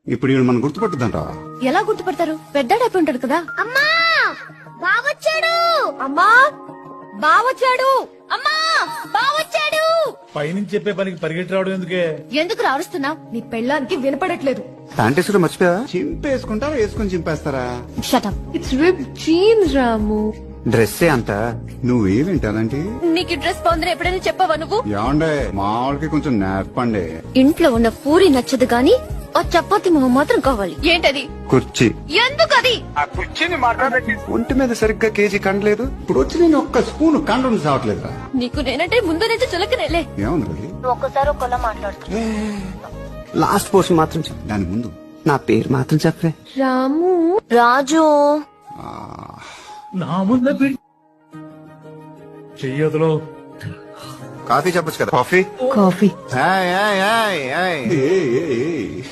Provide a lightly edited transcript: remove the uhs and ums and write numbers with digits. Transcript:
ఇప్పుడు ఈవిడ మనం గుర్తుపట్టుదంట. ఎలా గుర్తుపడతారు? పెద్దాడైపోయి ఉంటాడు కదా. అమ్మా బావొచ్చాడు, అమ్మా బావొచ్చాడు, అమ్మా బావొచ్చాడు. పైనుంచి చెప్పే పనికి పరిగెట్టి రావడం ఎందుకే? ఎందుకు రారుస్తున్నావు? నీ పెళ్ళానికి వినపడట్లేదు. ప్యాంటేసుడు మర్చిపోయా? చింపేసుకుంటారా వేసుకుని చింపేస్తారా? షటప్. ఇట్స్ రిప్ జీన్స్ రాము. డ్రెస్సే అంత నువ్వేమింటి అలాంటి? నీకు డ్రెస్ బాగుందని ఎప్పుడైనా చెప్పావా నువ్వు? ఏమండే మా వాళ్ళకి కొంచెం నేర్పండి. ఇంట్లో ఉన్న పూరి నచ్చదు గాని ఆ చపాతి మొహం మాత్రం కావాలి. ఏంటది? కుర్చీ. ఎందుకది? ఆ కుర్చీని మాట్లాడకి ఒంటి మీద సరిగ్గా కేజీ కండలేదు. ఇప్పుడు వచ్చి నేను ఒక్క స్పూన్ కండం సావట్లేదురా. నీకు నేనంటే ముందు నుంచి చులకనేలే. ఏముంది రవి? ఒక్కసారి ఒకలా మాట్లాడుతూ లాస్ట్ పోర్షన్ మాత్రం చెప్పు. దాని ముందు నా పేరు మాత్రం చెప్పే. రాము. రాజు. నా ముందు చెయ్యదులో కాఫీ చెప్పొచ్చు కదా. Coffee coffee. ఏయ్, ఏయ్, ఏయ్, ఏయ్.